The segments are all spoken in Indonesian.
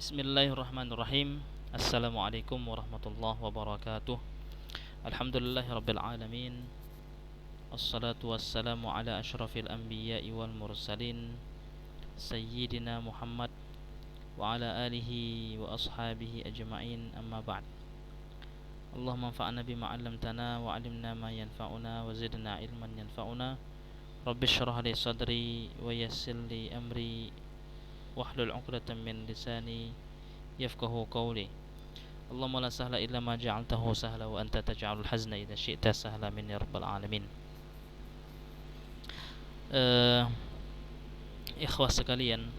Bismillahirrahmanirrahim. Assalamualaikum warahmatullahi wabarakatuh. Alhamdulillahirabbil alamin. Assalatu wassalamu ala asyrafil anbiya'i wal mursalin Sayyidina Muhammad wa ala alihi wa ashabihi ajma'in, amma ba'd. Allahumma anfa'na bima 'allamtana wa 'allimna ma yanfa'una wa zidna ilman yanfa'una. Rabbi shrah li sadri wa yassir li amri wahlul 'uqdatam min lisani yafqahu qawli. Allahumma la sahla illa ma ja'altahu sahla wa anta taj'alul hazna idza syi'ta sahla min ya rabbal alamin. Ikhwah sekalian,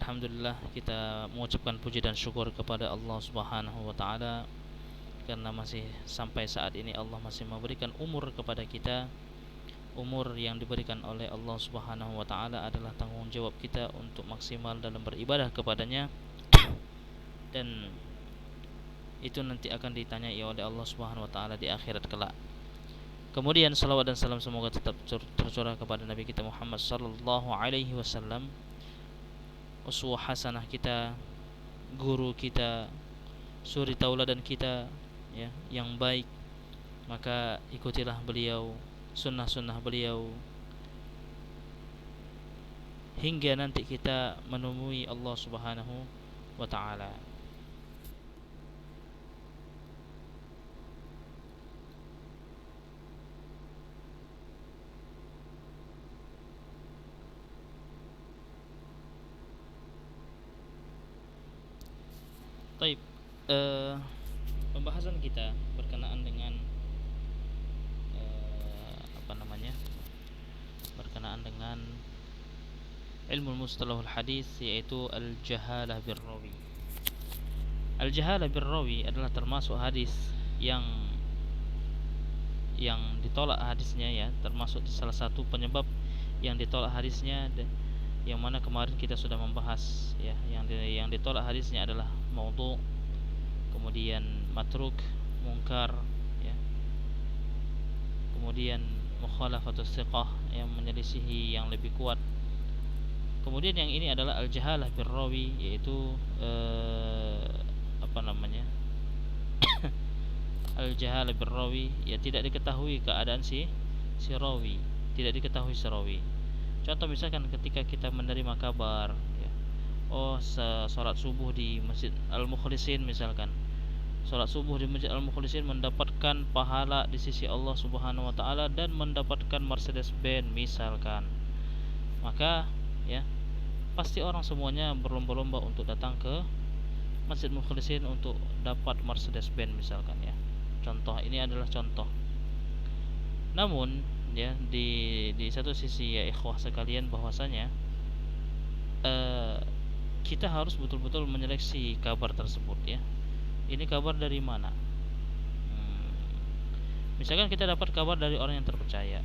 alhamdulillah kita mengucapkan puji dan syukur kepada Allah Subhanahu wa taala karena masih sampai saat ini Allah masih memberikan umur kepada kita. Umur yang diberikan oleh Allah Subhanahu wa taala adalah tanggung jawab kita untuk maksimal dalam beribadah kepadanya dan itu nanti akan ditanyai oleh Allah Subhanahu wa taala di akhirat kelak. Kemudian salawat dan salam semoga tetap tercurah kepada Nabi kita Muhammad sallallahu alaihi wasallam, uswah hasanah kita, guru kita, suri tauladan kita, ya, yang baik. Maka ikutilah beliau, sunnah-sunnah beliau, hingga nanti kita menemui Allah Subhanahu wa ta'ala. Baik, pembahasan kita berkenaan dengan berkenaan dengan ilmu mustalahul hadis, yaitu al-jahalah birrawi. Al-jahalah birrawi adalah termasuk hadis yang ditolak hadisnya, ya, termasuk salah satu penyebab yang ditolak hadisnya, yang mana kemarin kita sudah membahas, ya, yang ditolak hadisnya adalah maudhu, kemudian matruk, mungkar, ya, kemudian mukhalafatus thiqah, yang menyelisihi yang lebih kuat. Kemudian yang ini adalah al-jahalah birrawi, yaitu al-jahalah birrawi, ya, tidak diketahui keadaan si rawi, tidak diketahui si rawi. Contoh misalkan ketika kita menerima kabar, ya, salat subuh di Masjid Al-Mukhlisin misalkan. Salat subuh di Masjid Al-Mukhlisin mendapatkan pahala di sisi Allah Subhanahu wa taala dan mendapatkan Mercedes-Benz misalkan. Maka, ya, pasti orang semuanya berlomba-lomba untuk datang ke Masjid Mukhlisin untuk dapat Mercedes-Benz misalkan, ya. Contoh, ini adalah contoh. Namun, ya, di satu sisi, ya ikhwah sekalian, bahwasanya kita harus betul-betul menyeleksi kabar tersebut, ya. Ini kabar dari mana? Misalkan kita dapat kabar dari orang yang terpercaya,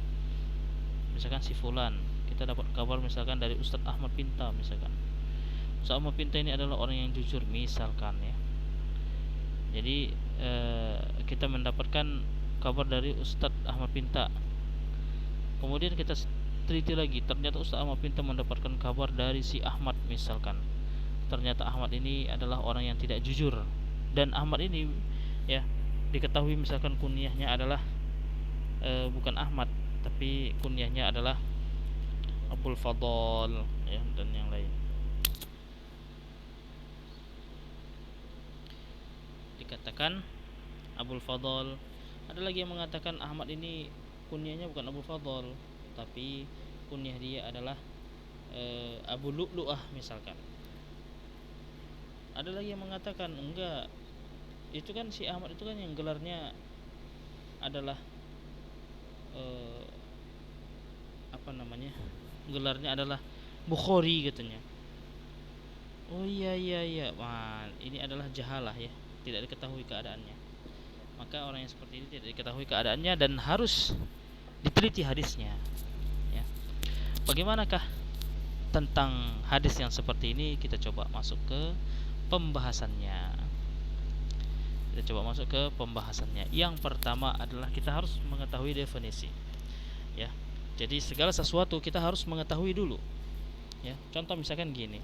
misalkan si fulan. Kita dapat kabar misalkan dari Ustadz Ahmad Pinta misalkan. Ustadz Ahmad Pinta ini adalah orang yang jujur misalkan, ya. Jadi kita mendapatkan kabar dari Ustadz Ahmad Pinta. Kemudian kita teliti lagi, ternyata Ustadz Ahmad Pinta mendapatkan kabar dari si Ahmad misalkan. Ternyata Ahmad ini adalah orang yang tidak jujur, dan Ahmad ini, ya, diketahui misalkan kunyahnya adalah bukan Ahmad, tapi kunyahnya adalah Abul Fadl, ya, dan yang lain. Dikatakan Abul Fadl. Ada lagi yang mengatakan Ahmad ini kunyahnya bukan Abul Fadl, tapi kunyah dia adalah Abu Lu'lu'ah misalkan. Ada lagi yang mengatakan enggak, itu kan si Ahmad itu kan yang gelarnya adalah gelarnya adalah Bukhari katanya. Oh iya. Wah, ini adalah jahalah, ya, tidak diketahui keadaannya. Maka orang yang seperti ini tidak diketahui keadaannya dan harus diteliti hadisnya, ya. Bagaimanakah tentang hadis yang seperti ini? Kita coba masuk ke pembahasannya. Yang pertama adalah kita harus mengetahui definisi, ya. Jadi segala sesuatu kita harus mengetahui dulu, ya. Contoh misalkan gini,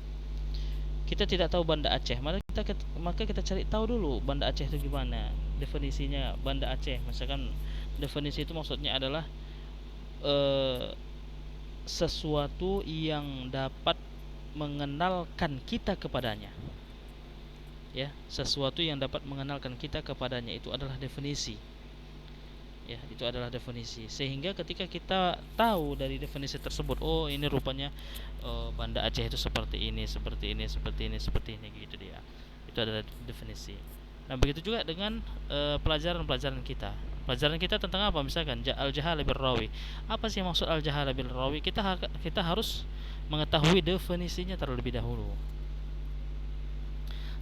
kita tidak tahu Banda Aceh, maka kita cari tahu dulu Banda Aceh itu gimana definisinya. Banda Aceh, misalkan definisi itu maksudnya adalah sesuatu yang dapat mengenalkan kita kepadanya, ya, sesuatu yang dapat mengenalkan kita kepadanya, itu adalah definisi, ya, itu adalah definisi. Sehingga ketika kita tahu dari definisi tersebut, oh ini rupanya Banda Aceh itu seperti ini, seperti ini, seperti ini, seperti ini, gitu dia. Itu adalah definisi. Nah, begitu juga dengan pelajaran-pelajaran kita. Pelajaran kita tentang apa? Misalkan al-jahala bil rawi. Apa sih maksud al-jahala bil rawi? Kita harus mengetahui definisinya terlebih dahulu.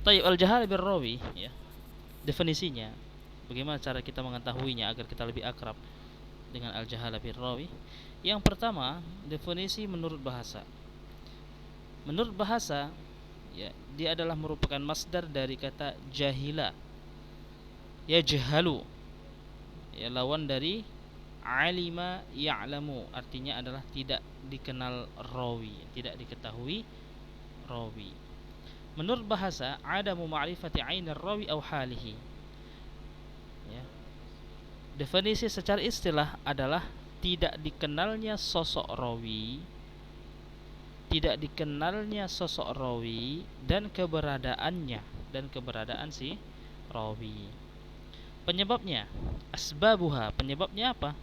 Tayyib, al-jahala bil rawi, ya. Definisinya, bagaimana cara kita mengetahuinya agar kita lebih akrab dengan al-jahala bil rawi? Yang pertama, definisi menurut bahasa. Menurut bahasa, ya, dia adalah merupakan masdar dari kata jahila, yajhalu, ya, lawan dari alima ya'lamu, artinya adalah tidak dikenal rawi, tidak diketahui rawi. Menurut bahasa, adamu ma'rifati ainir rawi aw halihi, ya. Definisi secara istilah adalah tidak dikenalnya sosok rawi, tidak dikenalnya sosok rawi dan keberadaannya, dan keberadaan si rawi. Penyebabnya, asbabuha, penyebabnya apa?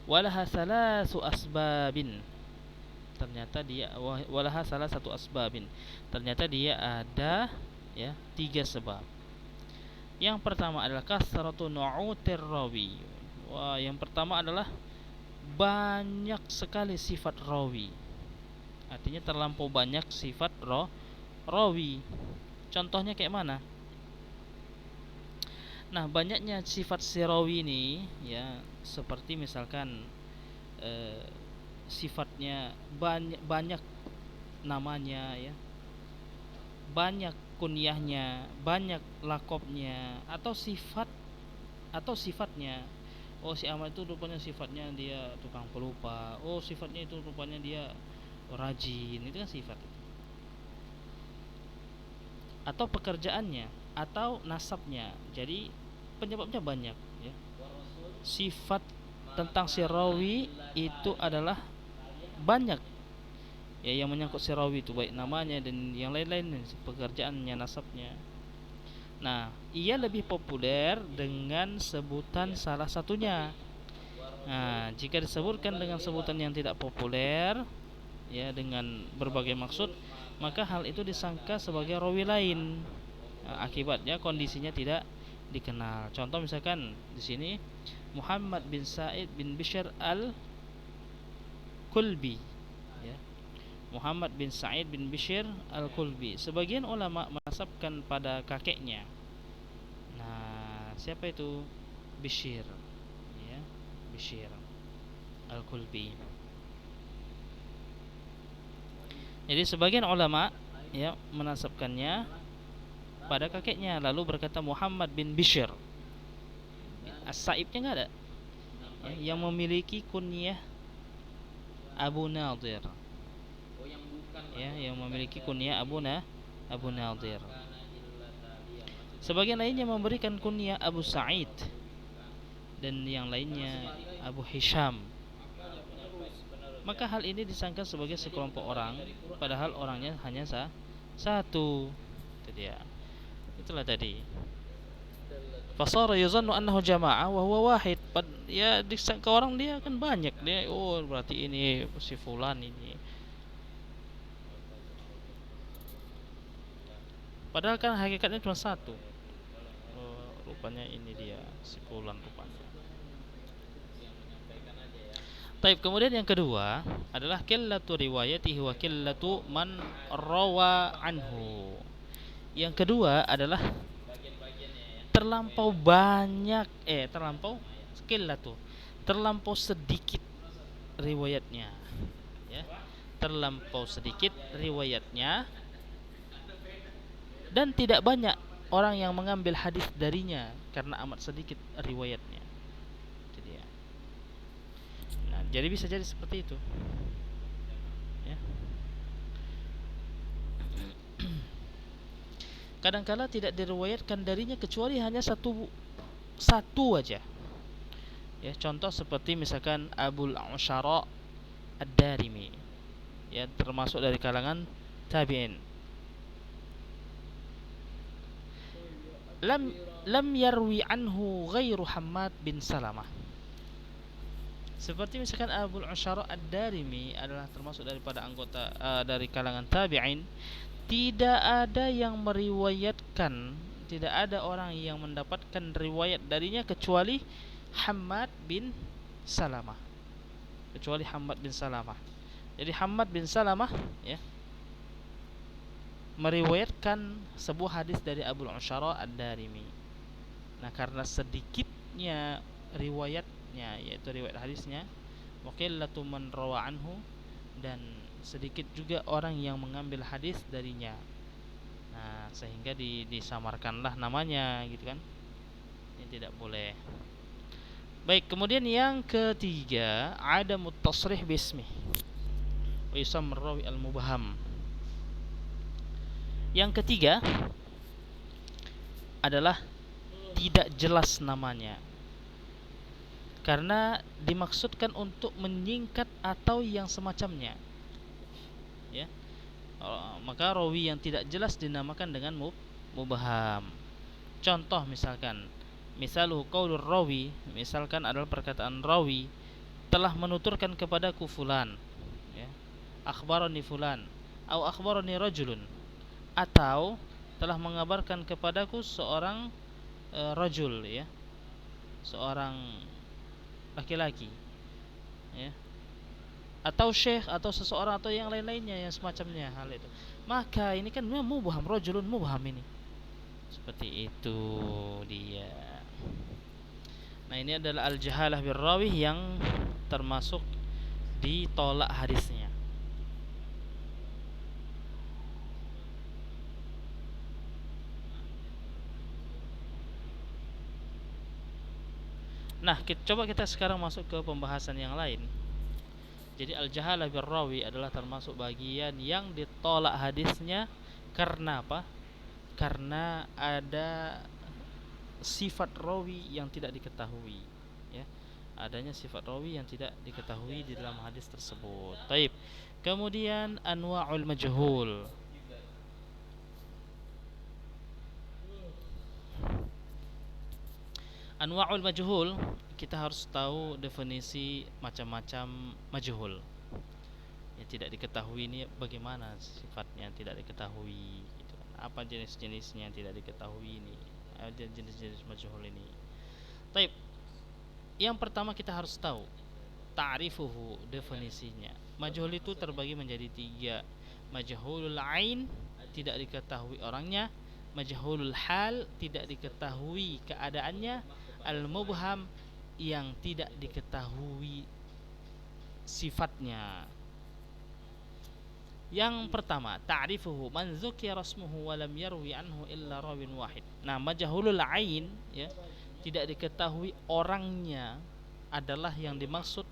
Walaha salasu asbabin, ternyata dia walaha salah satu asbabin, ternyata dia ada, ya, 3 sebab. Yang pertama adalah kasratu nu'utir rawi. Wah, yang pertama adalah banyak sekali sifat rawi. Artinya terlampau banyak sifat rawi. Contohnya kayak mana? Nah, banyaknya sifat si rawi ini, ya, seperti misalkan sifatnya banyak namanya, ya, banyak kunyahnya, banyak lakopnya, atau sifatnya. Oh, si Ahmad itu rupanya sifatnya dia tukang pelupa. Oh, sifatnya itu rupanya dia rajin. Itu kan sifat. Atau pekerjaannya, atau nasabnya. Jadi penyebabnya banyak, ya. Sifat tentang si rawi itu adalah banyak, ya, yang menyangkut si rawi itu, baik namanya dan yang lain-lain, pekerjaannya, nasabnya. Nah, ia lebih populer dengan sebutan salah satunya. Nah, jika disebutkan dengan sebutan yang tidak populer, ya, dengan berbagai maksud, maka hal itu disangka sebagai rawi lain. Nah, akibatnya kondisinya tidak dikenal. Contoh misalkan di sini Muhammad bin Sa'id bin Bishr al-Kulbi, ya. Muhammad bin Sa'id bin Bishr al-Kulbi. Sebagian ulama menasabkan pada kakeknya. Nah, siapa itu? Bishr, ya, Bishr al-Kulbi. Jadi sebagian ulama, ya, menasabkannya pada kakeknya, lalu berkata Muhammad bin Bishr. As-Sa'ibnya enggak ada, ya, yang memiliki kunyah Abu Nadir, ya, yang memiliki kunyah Abu Nadir. Sebagian lainnya memberikan kunyah Abu Sa'id, dan yang lainnya Abu Hisham. Maka hal ini disangka sebagai sekelompok orang, padahal orangnya hanya satu. Itu dia. Itulah tadi. Fasara yuzannu annahu jama'ah wa huwa wahid. Ya, disangka orang dia kan banyak, dia, oh berarti ini si fulan ini. Padahal kan hakikatnya cuma satu. Oh, rupanya ini dia si fulan rupanya. Taib, kemudian yang kedua adalah qillatu riwayatihi wa qillatu man rawa anhu. Yang kedua adalah terlampau banyak, terlampau sedikit riwayatnya, ya. Terlampau sedikit riwayatnya dan tidak banyak orang yang mengambil hadis darinya karena amat sedikit riwayatnya. Nah, jadi bisa jadi seperti itu, ya. kadangkala tidak diriwayatkan darinya kecuali hanya satu aja. Ya, contoh seperti misalkan Abul Usyara Ad-Darimi, ya, termasuk dari kalangan tabi'in. Lam yarwi anhu ghairu Hammad bin Salamah. Seperti misalkan Abul Usyara Ad-Darimi adalah termasuk daripada anggota dari kalangan tabi'in, tidak ada yang meriwayatkan, tidak ada orang yang mendapatkan riwayat darinya kecuali Hammad bin Salamah. Kecuali Hammad bin Salamah. Jadi Hammad bin Salamah, ya, meriwayatkan sebuah hadis dari Abul Usyara Ad-Darimi. Nah, karena sedikitnya riwayatnya, yaitu riwayat hadisnya, wa qillatu man rawa anhu, dan sedikit juga orang yang mengambil hadis darinya. Nah, sehingga disamarkanlah namanya, gitu kan. Ini tidak boleh. Baik, kemudian yang ketiga, adamut tasrih bismi wa yusammar rawi al-mubham. Yang ketiga adalah tidak jelas namanya, karena dimaksudkan untuk menyingkat atau yang semacamnya, ya. Maka rawi yang tidak jelas dinamakan dengan mubham. Contoh misalkan, misaluhu qaulur rawi, misalkan adalah perkataan rawi, telah menuturkan kepadaku fulan, ya, akhbarani fulan, atau akhbarani rajulun, atau telah mengabarkan kepadaku seorang rajul, ya, seorang laki-laki, ya, atau syekh, atau seseorang, atau yang lain-lainnya yang semacamnya hal itu. Maka ini kan mubham, rajulun mubham ini. Seperti itu dia. Nah, ini adalah al-jahalah birrawi yang termasuk ditolak hadisnya. Nah, coba kita sekarang masuk ke pembahasan yang lain. Jadi al-jahalah birrawi adalah termasuk bagian yang ditolak hadisnya. Karena apa? Karena ada sifat rawi yang tidak diketahui, ya. Adanya sifat rawi yang tidak diketahui di dalam hadis tersebut. Taib. Kemudian anwa'ul majhul. Anwa'ul majhul, kita harus tahu definisi macam-macam majhul. Ya, tidak diketahui ini bagaimana sifatnya, tidak diketahui, gitu. Apa jenis-jenisnya yang tidak diketahui ini, jenis-jenis majhul ini. Taib. Yang pertama kita harus tahu ta'rifuhu, definisinya. Majhul itu terbagi menjadi tiga. Majhulul ain, tidak diketahui orangnya. Majhulul hal, tidak diketahui keadaannya. Al-mubham, yang tidak diketahui sifatnya. Yang pertama, ta'rifuhu man dzukira rasmuhu wa lam yarwi anhu illa rawin wahid. Nah, majhulul ain, ya, tidak diketahui orangnya, adalah yang dimaksud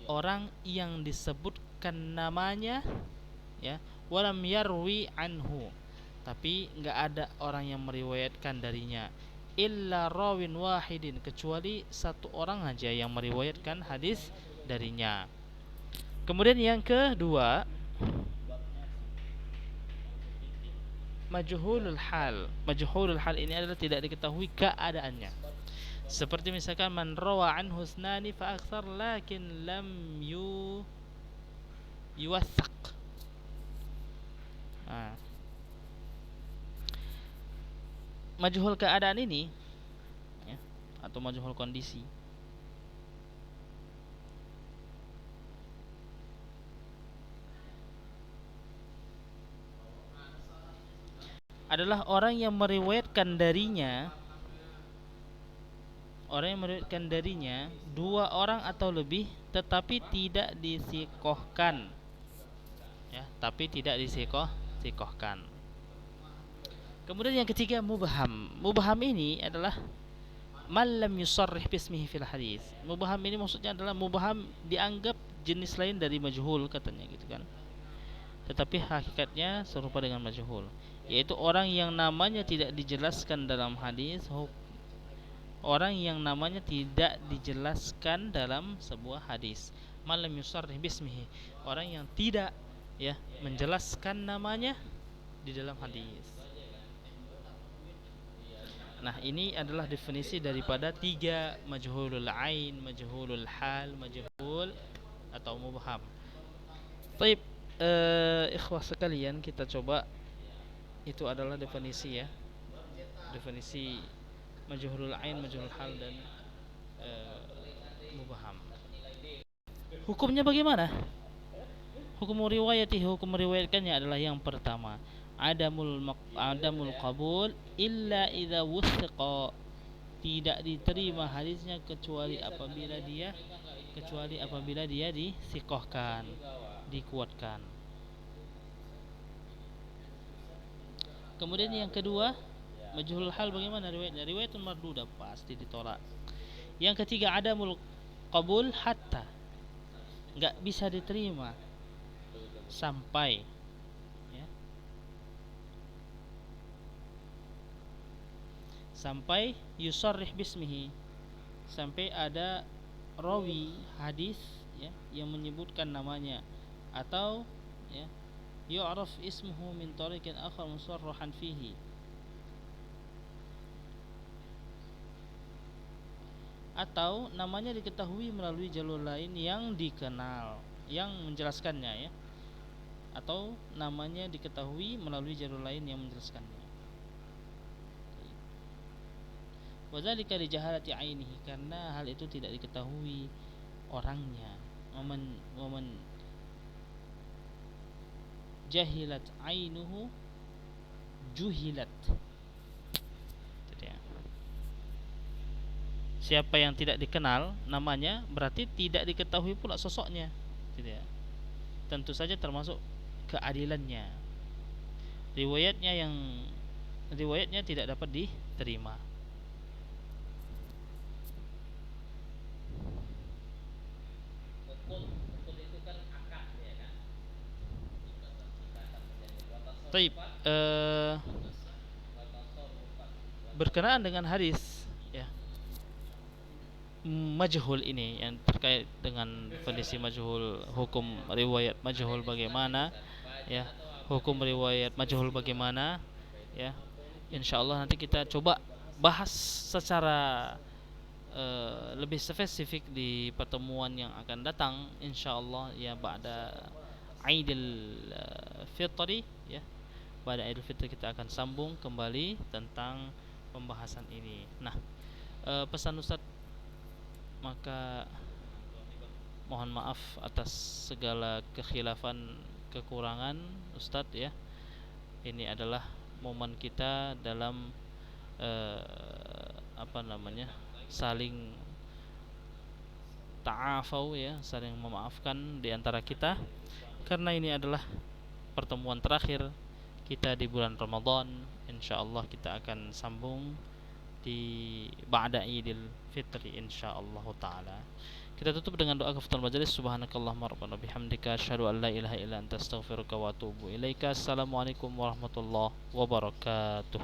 orang yang disebutkan namanya, ya, wa lam yarwi anhu, tapi enggak ada orang yang meriwayatkan darinya, illa rawin wahidin, kecuali satu orang aja yang meriwayatkan hadis darinya. Kemudian yang kedua, majhulul hal. Majhulul hal ini adalah tidak diketahui keadaannya. Seperti misalkan man rawa an husnani fa aktsar lakin lam yuwathaq. Majhul keadaan ini, ya, atau majhul kondisi, adalah orang yang meriwayatkan darinya, dua orang atau lebih, tetapi tidak disikohkan, ya, tapi tidak disikohkan. Kemudian yang ketiga, mubham. Mubham ini adalah man lam yusarrih bismihi fil hadis. Mubham ini maksudnya adalah mubham dianggap jenis lain dari majhul, katanya, gitu kan. tetapi hakikatnya serupa dengan majhul, yaitu orang yang namanya tidak dijelaskan dalam hadis, orang yang namanya tidak dijelaskan dalam sebuah hadis. Malam yusarrih bismihi, orang yang tidak ya menjelaskan namanya di dalam hadis. Nah, ini adalah definisi daripada tiga: majhulul ain, majhulul hal, majhul atau mubham. Baik, ikhwah sekalian, kita coba, itu adalah definisi ya. Definisi majhulul ain, majhulul hal dan mubham. Hukumnya bagaimana? Hukum meriwayatkannya adalah yang pertama, adamul qabul illa idza wuthiqa, tidak diterima hadisnya kecuali apabila dia disikohkan, dikuatkan. Kemudian yang kedua, majhulul hal bagaimana riwayatnya? Riwayatun mardudah, pasti ditolak. Yang ketiga, adamul qabul hatta, enggak bisa diterima sampai ya, sampai yusarrih bismihi, sampai ada rawi hadis ya yang menyebutkan namanya, atau ya yu'raf ismuhu min tariqin akhar musarrahan fihi, atau namanya diketahui melalui jalur lain yang dikenal, yang menjelaskannya ya, atau namanya diketahui melalui jalur lain yang menjelaskannya. Wadzalika li jahalati ainihi, karena hal itu tidak diketahui orangnya. Waman jahilat ainuhu juhilat. Siapa yang tidak dikenal namanya, berarti tidak diketahui pula sosoknya. Tentu saja termasuk keadilannya. Riwayatnya tidak dapat diterima. Taib, berkenaan dengan hadis ya majhul ini, yang terkait dengan definisi majhul, hukum riwayat majhul bagaimana ya, hukum riwayat majhul bagaimana ya, insyaallah nanti kita coba bahas secara lebih spesifik di pertemuan yang akan datang insyaallah ya, ba'da Aidil Fitri ya. Pada Idul Fitri kita akan sambung kembali tentang pembahasan ini. Nah, pesan Ustaz, maka mohon maaf atas segala kekhilafan, kekurangan Ustaz ya. Ini adalah momen kita dalam saling ta'afau ya, saling memaafkan di antara kita, karena ini adalah pertemuan terakhir kita di bulan Ramadan. Insyaallah kita akan sambung di ba'da Idul Fitri insyaallah taala. Kita tutup dengan doa kafatul majelis. Subhanakallahumma rabbana bihamdika asyhadu an la ilaha illa anta astaghfiruka wa atubu ilaika. Assalamualaikum warahmatullahi wabarakatuh.